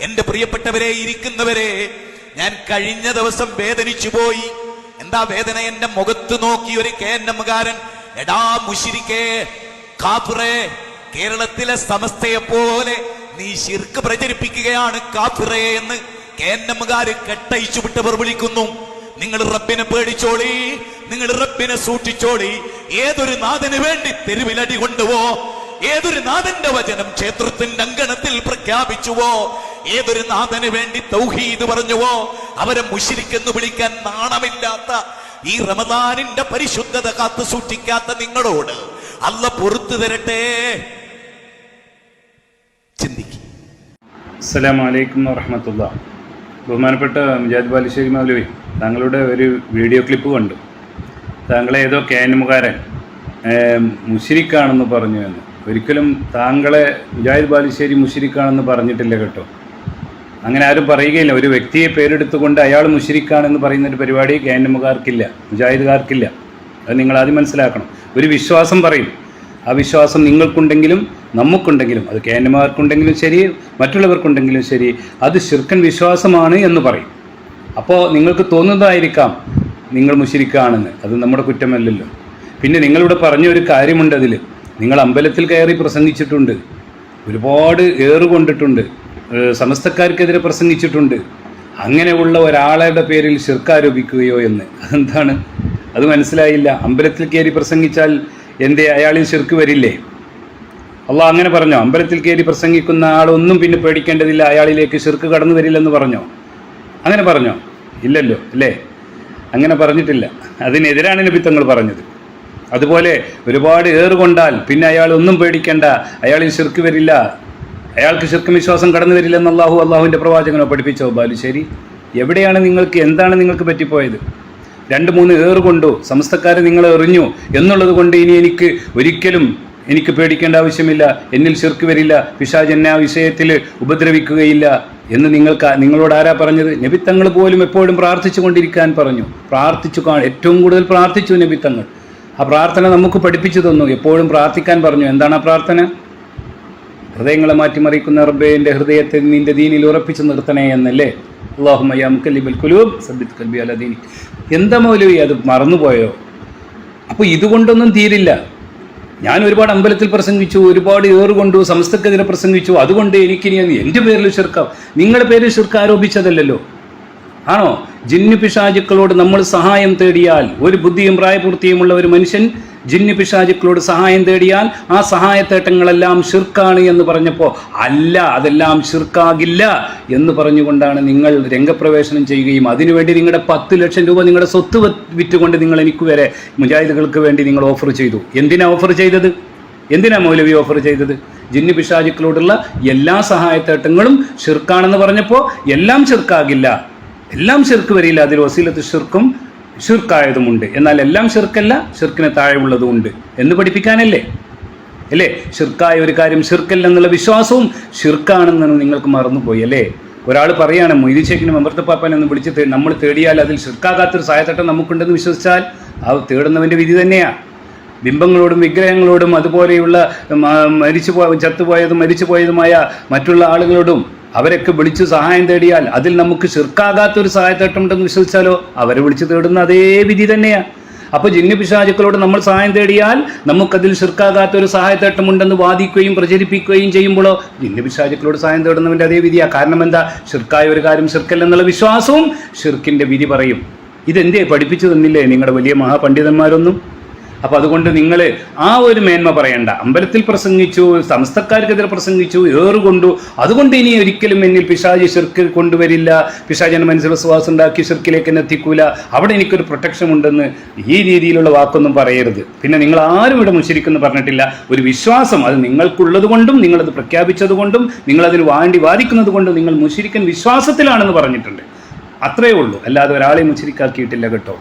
എന്റെ പ്രിയപ്പെട്ടവരെ, ഇരിക്കുന്നവരെ, ഞാൻ കഴിഞ്ഞ ദിവസം വേദനിച്ചു പോയി. എന്താ വേദന? എന്റെ മുഖത്ത് നോക്കി ഒരു KNM-കാരൻ, എടാ മുശ്രിക്കേ, കാഫിറേ, കേരളത്തിലെ സമസ്തയെ പോലെ നീ ശിർക്ക് പ്രചരിപ്പിക്കുകയാണ് കാഫിറേ എന്ന് KNM-കാര് കെട്ടയിച്ചു വിട്ടവർ വിളിക്കുന്നു. നിങ്ങൾ റബ്ബിനെ പേടിച്ചോളി, നിങ്ങൾ റബ്ബിനെ സൂക്ഷിച്ചോളി. ഏതൊരു നാഥന് വേണ്ടി തെരുവിലടി കൊണ്ടുവോ, ഏതൊരു നാഥന്റെ വചനം ക്ഷേത്രത്തിന്റെ അങ്കണത്തിൽ പ്രഖ്യാപിച്ചുവോ, ഏതൊരു നാഥന് വേണ്ടി തൗഹീദ് പറഞ്ഞുവോ, അവരെ മുശ്രിക്കെന്ന് വിളിക്കാൻ നാണമില്ലാത്ത, ഈ റമദാനിന്റെ പരിശുദ്ധത കാത്തു സൂക്ഷിക്കാത്ത നിങ്ങളോട് അല്ലാഹ് പുറത്തു തരട്ടെ. ചിന്തിക്കും. അസ്സലാമു അലൈക്കും വറഹ്മത്തുള്ളാഹി. ബഹുമാനപ്പെട്ട മുജാഹിദ് ബാലുശ്ശേരി മൗലവി, താങ്കളുടെ ഒരു വീഡിയോ ക്ലിപ്പ് കണ്ടു. താങ്കളെ ഏതോ KNM-കാരൻ മുശ്രിക്കാണെന്ന് പറഞ്ഞു എന്ന്. ഒരിക്കലും താങ്കളെ മുജാഹിദ് ബാലുശ്ശേരി മുശ്രിക്കാണെന്ന് പറഞ്ഞിട്ടില്ല കേട്ടോ. അങ്ങനെ ആരും പറയുകയില്ല. ഒരു വ്യക്തിയെ പേരെടുത്തുകൊണ്ട് അയാൾ മുശ്രിക്കാണെന്ന് പറയുന്നൊരു പരിപാടി KNM-കാർക്കില്ല, മുജാഹിദുകാർക്കില്ല. അത് നിങ്ങൾ ആദ്യം മനസ്സിലാക്കണം. ഒരു വിശ്വാസം പറയും, ആ വിശ്വാസം നിങ്ങൾക്കുണ്ടെങ്കിലും നമുക്കുണ്ടെങ്കിലും, അത് KNM-കാർക്കുണ്ടെങ്കിലും ശരി, മറ്റുള്ളവർക്കുണ്ടെങ്കിലും ശരി, അത് ശിർക്കൻ വിശ്വാസമാണ് എന്ന് പറയും. അപ്പോൾ നിങ്ങൾക്ക് തോന്നുന്നതായിരിക്കാം നിങ്ങൾ മുശ്രിക്കാണെന്ന്. അത് നമ്മുടെ കുറ്റമല്ലല്ലോ. പിന്നെ നിങ്ങളിവിടെ പറഞ്ഞൊരു കാര്യമുണ്ട്. അതിൽ നിങ്ങൾ അമ്പലത്തിൽ കയറി പ്രസംഗിച്ചിട്ടുണ്ട്, ഒരുപാട് ഏറുകൊണ്ടിട്ടുണ്ട്, സമസ്തക്കാർക്കെതിരെ പ്രസംഗിച്ചിട്ടുണ്ട്. അങ്ങനെയുള്ള ഒരാളുടെ പേരിൽ ശിർക്ക് ആരോപിക്കുകയോ എന്ന്, അതെന്താണ്? അത് മനസ്സിലായില്ല. അമ്പലത്തിൽ കയറി പ്രസംഗിച്ചാൽ എന്തേ അയാളിൽ ശിർക്ക് വരില്ലേ? അള്ളാഹ് അങ്ങനെ പറഞ്ഞോ? അമ്പലത്തിൽ കയറി പ്രസംഗിക്കുന്ന ആളൊന്നും പിന്നെ പേടിക്കേണ്ടതില്ല, അയാളിലേക്ക് ശിർക്ക് കടന്നു വരില്ലെന്ന് പറഞ്ഞോ? അങ്ങനെ പറഞ്ഞോ? ഇല്ലല്ലോ, അല്ലേ? അങ്ങനെ പറഞ്ഞിട്ടില്ല. അതിനെതിരാണ് നബി തങ്ങൾ പറഞ്ഞത്. അതുപോലെ ഒരുപാട് ഏറുകൊണ്ടാൽ പിന്നെ അയാൾ ഒന്നും പേടിക്കേണ്ട, അയാളിൽ ശിർക്ക് വരില്ല, അയാൾക്ക് ശിർക്ക് വിശ്വാസം കടന്നു വരില്ലെന്ന് അള്ളാഹുവിൻ്റെ പ്രവാചകനോ പഠിപ്പിച്ചോ? ബാലുശ്ശേരി, എവിടെയാണ് നിങ്ങൾക്ക്, എന്താണ് നിങ്ങൾക്ക് പറ്റിപ്പോയത്? 2-3 ഏറുകൊണ്ടു സമസ്തക്കാരെ നിങ്ങൾ എറിഞ്ഞു എന്നുള്ളത് കൊണ്ട് ഇനി എനിക്ക് പേടിക്കേണ്ട ആവശ്യമില്ല, എന്നിൽ ശിർക്ക് വരില്ല, പിശാച് എന്നെ ആ വിഷയത്തിൽ ഉപദ്രവിക്കുകയില്ല എന്ന് നിങ്ങളോട് ആരാ പറഞ്ഞത്? നബി തങ്ങൾ പോലും എപ്പോഴും പ്രാർത്ഥിച്ചു കൊണ്ടിരിക്കാൻ പറഞ്ഞു. ഏറ്റവും കൂടുതൽ പ്രാർത്ഥിച്ചു നബി തങ്ങൾ. ആ പ്രാർത്ഥന നമുക്ക് പഠിപ്പിച്ചു തന്നു, എപ്പോഴും പ്രാർത്ഥിക്കാൻ പറഞ്ഞു. എന്താണ് ആ പ്രാർത്ഥന? ഹൃദയങ്ങളെ മാറ്റിമറിക്കുന്ന റബ്ബേ, എൻ്റെ ഹൃദയത്തെ നിന്റെ ദീനിൽ ഉറപ്പിച്ചു നിർത്തണേ എന്നല്ലേ? അല്ലാഹുമ്മ യാ മുഖല്ലിബൽ ഖുലൂബ് സബ്ബിത് ഖൽബി അലാ ദീനി. എന്താ മൗലവി, അത് മറന്നുപോയോ? അപ്പോൾ ഇതുകൊണ്ടൊന്നും തീരില്ല. ഞാൻ ഒരുപാട് അമ്പലത്തിൽ പ്രസംഗിച്ചു, ഒരുപാട് ഏറുകൊണ്ടു, സമസ്തക്കെതിരെ പ്രസംഗിച്ചു, അതുകൊണ്ട് എനിക്കിനി എൻ്റെ പേരിൽ ശിർക്കാവും. നിങ്ങളുടെ പേരിൽ ശിർക്ക് ആരോപിച്ചതല്ലല്ലോ, ആണോ? ജിന്ന് പിശാചുക്കളോട് നമ്മൾ സഹായം തേടിയാൽ, ഒരു ബുദ്ധിയും പ്രായപൂർത്തിയുമുള്ള ഒരു മനുഷ്യൻ ജിന്ന് പിശാചുക്കളോട് സഹായം തേടിയാൽ ആ സഹായത്തേട്ടങ്ങളെല്ലാം ശിർക്കാണ് എന്ന് പറഞ്ഞപ്പോൾ, അല്ല, അതെല്ലാം ശിർക്കാകില്ല എന്ന് പറഞ്ഞുകൊണ്ടാണ് നിങ്ങൾ രംഗപ്രവേശനം ചെയ്യുകയും അതിനുവേണ്ടി നിങ്ങളുടെ 10 ലക്ഷം രൂപ നിങ്ങളുടെ സ്വത്ത് വിറ്റുകൊണ്ട് നിങ്ങൾ എനിക്ക് വരെ മുജാഹിദുകൾക്ക് വേണ്ടി നിങ്ങൾ ഓഫർ ചെയ്തു. എന്തിനാ ഓഫർ ചെയ്തത്? എന്തിനാ മൗലവി ഓഫർ ചെയ്തത്? ജിന്ന് പിശാചുക്കളോടുള്ള എല്ലാ സഹായത്തേട്ടങ്ങളും ശിർക്കാണെന്ന് പറഞ്ഞപ്പോൾ എല്ലാം ശിർക്കാകില്ല, എല്ലാം ശിർക്ക് വരില്ല, അതിൽ വസീലത്ത് ശിർക്കും ശിർക്കായതുമുണ്ട്, എന്നാൽ എല്ലാം ശിർക്കല്ല, ശിർക്കിന് താഴെയുള്ളതുമുണ്ട് എന്ന് പഠിപ്പിക്കാനല്ലേ? അല്ലേ? ശിർക്കായ ഒരു കാര്യം ശിർക്കല്ലെന്നുള്ള വിശ്വാസവും ശിർക്കാണെന്ന് നിങ്ങൾക്ക് മറന്നുപോയി അല്ലേ? ഒരാൾ പറയാണ് മൊയ്‌ദി ശൈഖിനും അമൃതപ്പാപ്പനെ ഒന്ന് വിളിച്ച് നമ്മൾ തേടിയാൽ അതിൽ ശിർക്കാകാത്തൊരു സഹായത്തട്ടം നമുക്കുണ്ടെന്ന് വിശ്വസിച്ചാൽ ആ തേടുന്നവൻ്റെ വിധി തന്നെയാണ്. ബിംബങ്ങളോടും വിഗ്രഹങ്ങളോടും അതുപോലെയുള്ള മരിച്ചുപോയതുമായ മറ്റുള്ള ആളുകളോടും അവരൊക്കെ വിളിച്ച് സഹായം തേടിയാൽ അതിൽ നമുക്ക് ശിർക്കാകാത്തൊരു സഹായത്തേട്ടമുണ്ടെന്ന് വിശ്വസിച്ചാലോ അവരെ വിളിച്ച് തേടുന്ന അതേ വിധി തന്നെയാണ്. അപ്പോൾ ജിന്ന് പിശാചുക്കളോട് നമ്മൾ സഹായം തേടിയാൽ നമുക്കതിൽ ശിർക്കാകാത്തൊരു സഹായത്തേട്ടമുണ്ടെന്ന് വാദിക്കുകയും പ്രചരിപ്പിക്കുകയും ചെയ്യുമ്പോഴോ ജിന്ന് പിശാചുക്കളോട് സഹായം തേടുന്നവൻ്റെ അതേ വിധിയാണ്. കാരണം എന്താ? ശിർക്കായ ഒരു കാര്യം ശിർക്കല്ലെന്നുള്ള വിശ്വാസവും ശിർക്കിൻ്റെ വിധി പറയും. ഇതെന്തേ പഠിപ്പിച്ചു തന്നില്ലേ നിങ്ങളുടെ വലിയ മഹാപണ്ഡിതന്മാരൊന്നും? അപ്പോൾ അതുകൊണ്ട് നിങ്ങൾ ആ ഒരു മേന്മ പറയണ്ട. അമ്പലത്തിൽ പ്രസംഗിച്ചു, സമസ്തക്കാർക്കെതിരെ പ്രസംഗിച്ചു, ഏറുകൊണ്ടു, അതുകൊണ്ട് ഇനി ഒരിക്കലും എന്നിൽ പിശാച് ശിർക്ക് കൊണ്ടുവരില്ല, പിശാചിൻ്റെ മനസ്സിൽ വിശ്വാസം ഉണ്ടാക്കി ശിർക്കിലേക്ക് എന്നെ എത്തിക്കൂല, അവിടെ എനിക്കൊരു പ്രൊട്ടക്ഷൻ ഉണ്ടെന്ന് ഈ രീതിയിലുള്ള വാക്കൊന്നും പറയരുത്. പിന്നെ നിങ്ങൾ ആരും ഇവിടെ മുശ്രിക്കെന്ന് പറഞ്ഞിട്ടില്ല. ഒരു വിശ്വാസം അത് നിങ്ങൾക്കുള്ളത് കൊണ്ടും നിങ്ങളത് പ്രഖ്യാപിച്ചത് കൊണ്ടും നിങ്ങളതിന് വേണ്ടി വാദിക്കുന്നത് കൊണ്ടും നിങ്ങൾ മുശ്രിക്കൻ വിശ്വാസത്തിലാണെന്ന് പറഞ്ഞിട്ടുണ്ട്. അത്രയേ ഉള്ളൂ, അല്ലാതെ ഒരാളെ മുശ്രിക്കാക്കിയിട്ടില്ല കേട്ടോ.